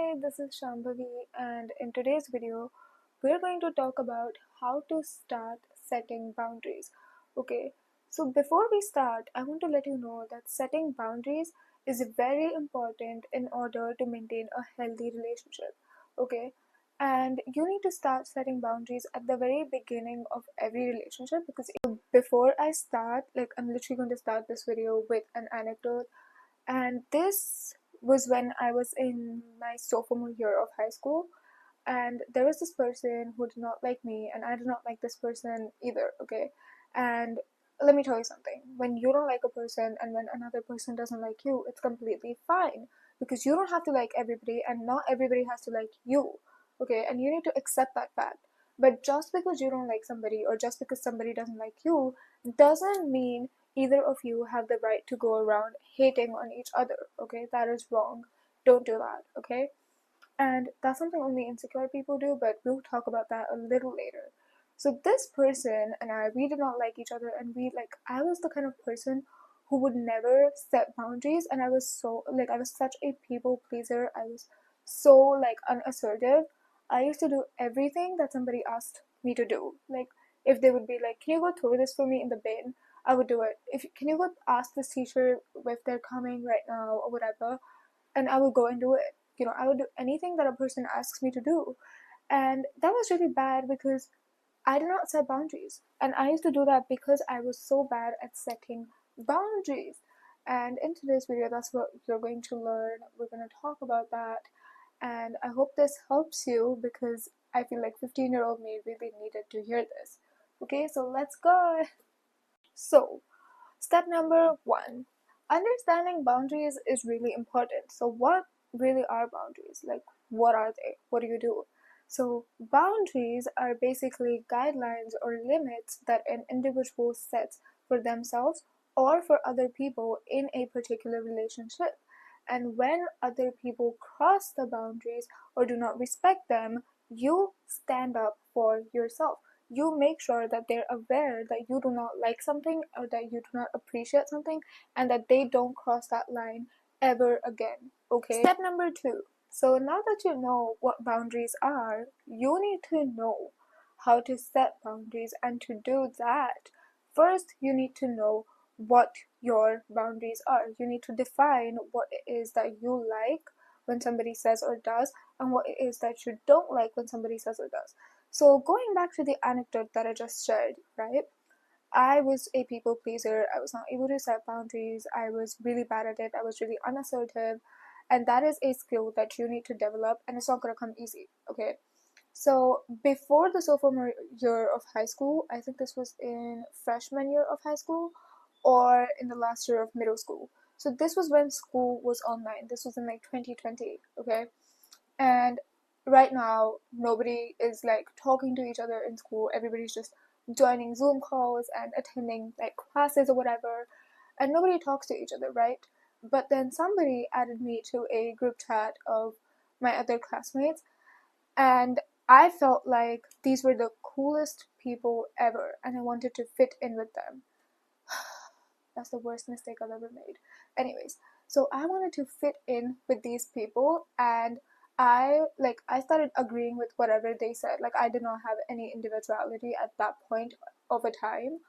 Hi, this is Shambhavi, and in today's video, we're going to talk about how to start setting boundaries. Okay, so before we start, I want to let you know that setting boundaries is very important in order to maintain a healthy relationship. Okay, and you need to start setting boundaries at the very beginning of every relationship because before I start, I'm literally going to start this video with an anecdote, and this was when I was in my sophomore year of high school, and there was this person who did not like me, and I did not like this person either, okay? And let me tell you something, when you don't like a person and when another person doesn't like you, it's completely fine because you don't have to like everybody, and not everybody has to like you, okay? And you need to accept that fact. But just because you don't like somebody or just because somebody doesn't like you doesn't mean either of you have the right to go around hating on each other, okay? That is wrong. Don't do that, okay? And that's something only insecure people do, but we'll talk about that a little later. So this person and I, we did not like each other, and I was the kind of person who would never set boundaries, and I was such a people pleaser. I was so unassertive. I used to do everything that somebody asked me to do. Like, if they would be like, "Can you go throw this for me in the bin?" I would do it. If can you go ask this teacher if they're coming right now or whatever, and I would go and do it. I would do anything that a person asks me to do. And that was really bad because I did not set boundaries. And I used to do that because I was so bad at setting boundaries. And in today's video, that's what you're going to learn. We're going to talk about that. And I hope this helps you because I feel like 15-year-old me really needed to hear this. Okay, so let's go. So, step number one, understanding boundaries is really important. So, what really are boundaries? Like, what are they? What do you do? So, boundaries are basically guidelines or limits that an individual sets for themselves or for other people in a particular relationship. And when other people cross the boundaries or do not respect them, you stand up for yourself. You make sure that they're aware that you do not like something or that you do not appreciate something, and that they don't cross that line ever again. Okay? Step number two. So now that you know what boundaries are, you need to know how to set boundaries, and to do that, first you need to know what your boundaries are. You need to define what it is that you like when somebody says or does, and what it is that you don't like when somebody says or does. So going back to the anecdote that I just shared, right? I was a people pleaser. I was not able to set boundaries. I was really bad at it. I was really unassertive. And that is a skill that you need to develop, and it's not going to come easy, okay? So before the sophomore year of high school, I think this was in freshman year of high school or in the last year of middle school. So this was when school was online. This was in like 2020, okay? And right now, nobody is like talking to each other in school. Everybody's just joining Zoom calls and attending like classes or whatever, and nobody talks to each other, right? But then somebody added me to a group chat of my other classmates, and I felt like these were the coolest people ever, and I wanted to fit in with them. That's the worst mistake I've ever made. Anyways, so I wanted to fit in with these people, and I started agreeing with whatever they said. Like, I did not have any individuality at that point of a time.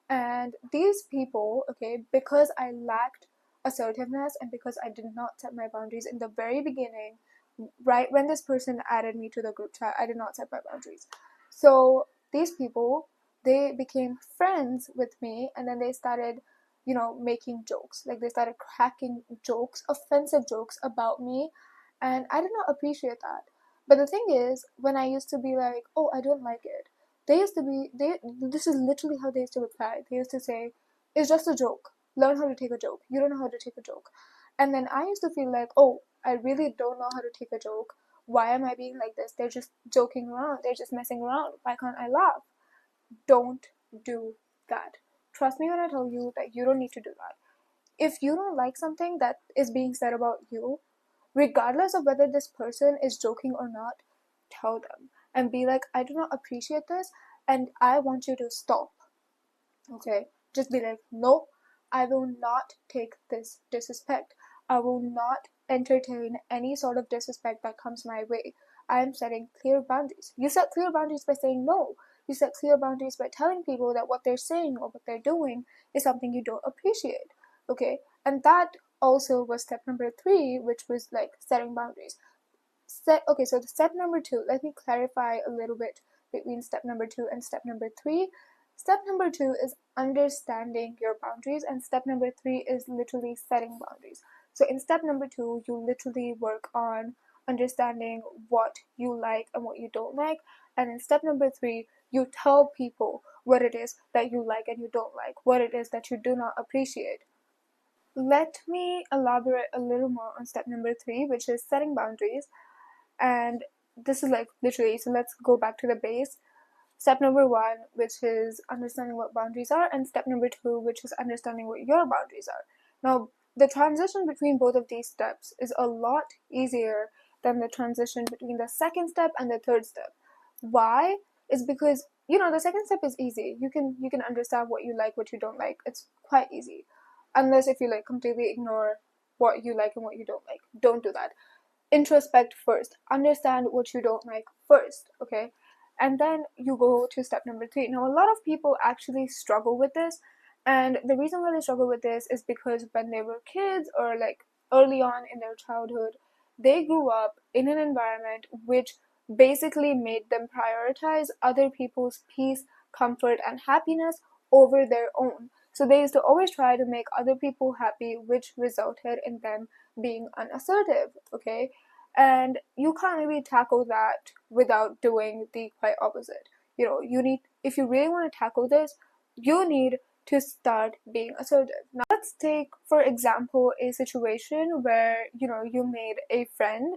And these people, okay, because I lacked assertiveness and because I did not set my boundaries in the very beginning, right when this person added me to the group chat, I did not set my boundaries. So these people, they became friends with me, and then they started, making jokes. Like, they started cracking jokes, offensive jokes about me, and I did not appreciate that. But the thing is, when I used to be like, "Oh, I don't like it," this is literally how they used to reply. They used to say, "It's just a joke. Learn how to take a joke. You don't know how to take a joke." And then I used to feel like, "Oh, I really don't know how to take a joke. Why am I being like this? They're just joking around. They're just messing around. Why can't I laugh?" Don't do that. Trust me when I tell you that you don't need to do that. If you don't like something that is being said about you, regardless of whether this person is joking or not, tell them and be like, "I do not appreciate this, and I want you to stop." Okay? Just be like, "No, I will not take this disrespect. I will not entertain any sort of disrespect that comes my way. I am setting clear boundaries. You set clear boundaries by saying no. You set clear boundaries by telling people that what they're saying or what they're doing is something you don't appreciate. Okay? And that also was step number 3, which was like setting boundaries. Okay, so the step number 2, let me clarify a little bit between step number 2 and step number 3. Step number 2 is understanding your boundaries, and step number 3 is literally setting boundaries. So in step number 2, you literally work on understanding what you like and what you don't like, and in step number 3, you tell people what it is that you like and you don't like, what it is that you do not appreciate. Let me elaborate a little more on step number 3, which is setting boundaries. And this is like literally, so let's go back to the base. Step number 1, which is understanding what boundaries are, and step number 2, which is understanding what your boundaries are. Now, the transition between both of these steps is a lot easier than the transition between the second step and the third step. Why? Is because the second step is easy. You can understand what you like, what you don't like. It's quite easy, unless if you like completely ignore what you like and what you don't like. Don't do that. Introspect first, understand what you don't like first, okay, and then you go to step number 3. Now, a lot of people actually struggle with this, and the reason why they struggle with this is because when they were kids or like early on in their childhood, they grew up in an environment which basically made them prioritize other people's peace, comfort, and happiness over their own. So they used to always try to make other people happy, which resulted in them being unassertive, okay? And you can't really tackle that without doing the quite opposite. You need, if you really want to tackle this, you need to start being assertive. Now, let's take, for example, a situation where, you made a friend,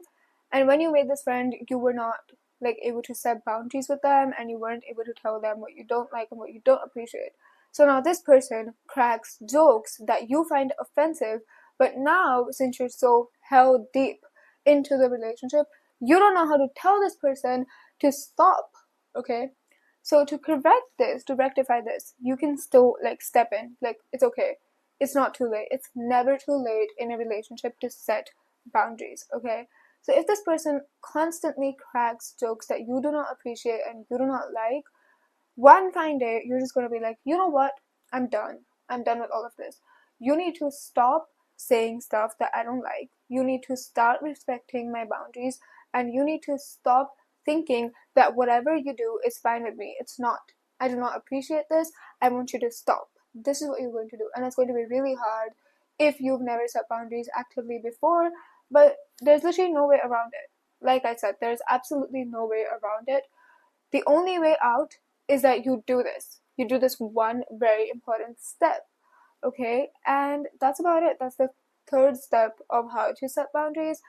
and when you made this friend, you were not like able to set boundaries with them, and you weren't able to tell them what you don't like and what you don't appreciate. So now this person cracks jokes that you find offensive, but now, since you're so held deep into the relationship, you don't know how to tell this person to stop, okay? So to correct this, to rectify this, you can still like step in. Like, it's okay. It's not too late. It's never too late in a relationship to set boundaries, okay? So if this person constantly cracks jokes that you do not appreciate and you do not like, one fine day you're just going to be like, you know what, I'm done. I'm done with all of this. You need to stop saying stuff that I don't like. You need to start respecting my boundaries, and you need to stop thinking that whatever you do is fine with me. It's not. I do not appreciate this. I want you to stop. This is what you're going to do, and it's going to be really hard if you've never set boundaries actively before, but there's literally no way around it. Like I said, there's absolutely no way around it. The only way out is that you do this. You do this one very important step, okay? And that's about it. That's the third step of how to set boundaries.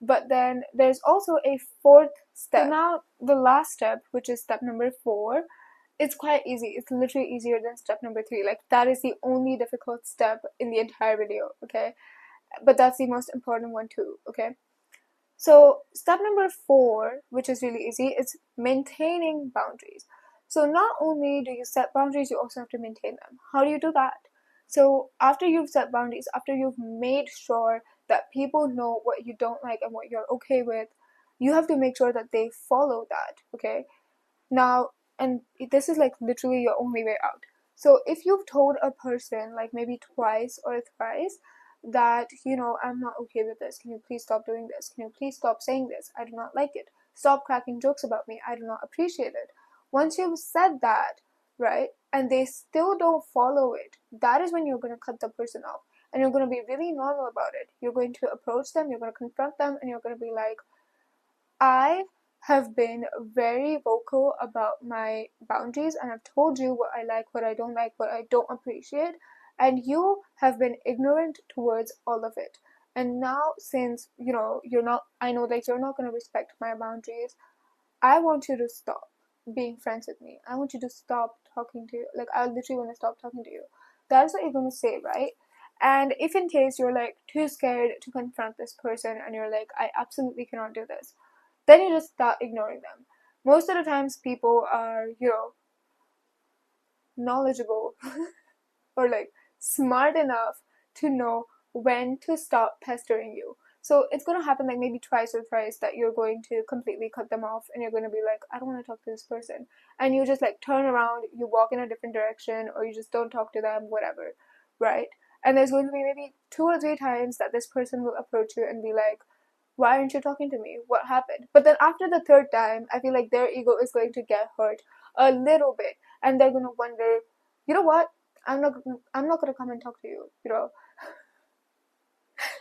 But then there's also a fourth step. So now the last step, which is step number 4, it's quite easy. It's literally easier than step number 3. Like, that is the only difficult step in the entire video, okay? But that's the most important one too, okay? So step number 4, which is really easy, is maintaining boundaries. So not only do you set boundaries, you also have to maintain them. How do you do that? So after you've set boundaries, after you've made sure that people know what you don't like and what you're okay with, you have to make sure that they follow that, okay? Now, and this is like literally your only way out. So if you've told a person like maybe twice or thrice that, I'm not okay with this, can you please stop doing this? Can you please stop saying this? I do not like it. Stop cracking jokes about me. I do not appreciate it. Once you've said that, right, and they still don't follow it, that is when you're going to cut the person off. And you're going to be really normal about it. You're going to approach them, you're going to confront them, and you're going to be like, I have been very vocal about my boundaries, and I've told you what I like, what I don't like, what I don't appreciate, and you have been ignorant towards all of it. And now, since you're not, I know that you're not going to respect my boundaries, I want you to stop being friends with me. I want you to stop talking to you. Like, I literally want to stop talking to you. That's what you're going to say, right? And if in case you're like too scared to confront this person and you're like, I absolutely cannot do this, then you just start ignoring them. Most of the times people are, knowledgeable or like smart enough to know when to stop pestering you. So it's going to happen like maybe twice or thrice that you're going to completely cut them off, and you're going to be like, I don't want to talk to this person. And you just like turn around, you walk in a different direction, or you just don't talk to them, whatever, right? And there's going to be maybe 2 or 3 times that this person will approach you and be like, why aren't you talking to me? What happened? But then after the third time, I feel like their ego is going to get hurt a little bit, and they're going to wonder, you know what? I'm not going to come and talk to you, you know?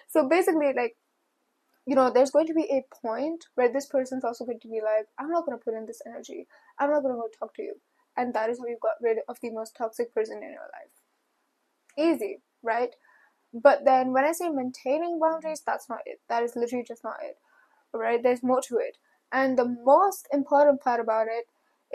So basically, like, there's going to be a point where this person's also going to be like, I'm not going to put in this energy. I'm not going to go talk to you. And that is how you got rid of the most toxic person in your life. Easy, right? But then when I say maintaining boundaries, that's not it. That is literally just not it. Right? There's more to it. And the most important part about it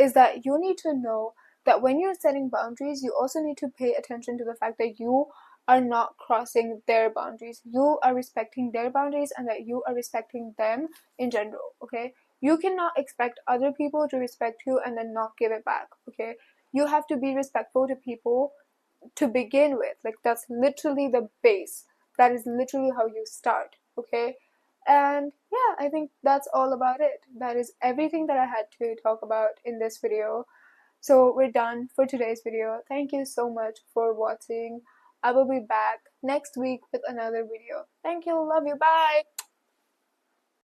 is that you need to know that when you're setting boundaries, you also need to pay attention to the fact that you are not crossing their boundaries. You are respecting their boundaries, and that you are respecting them in general, okay? You cannot expect other people to respect you and then not give it back, okay? You have to be respectful to people to begin with. Like, that's literally the base. That is literally how you start, okay? And yeah, I think that's all about it. That is everything that I had to talk about in this video. So we're done for today's video. Thank you so much for watching. I will be back next week with another video. Thank you. Love you. Bye.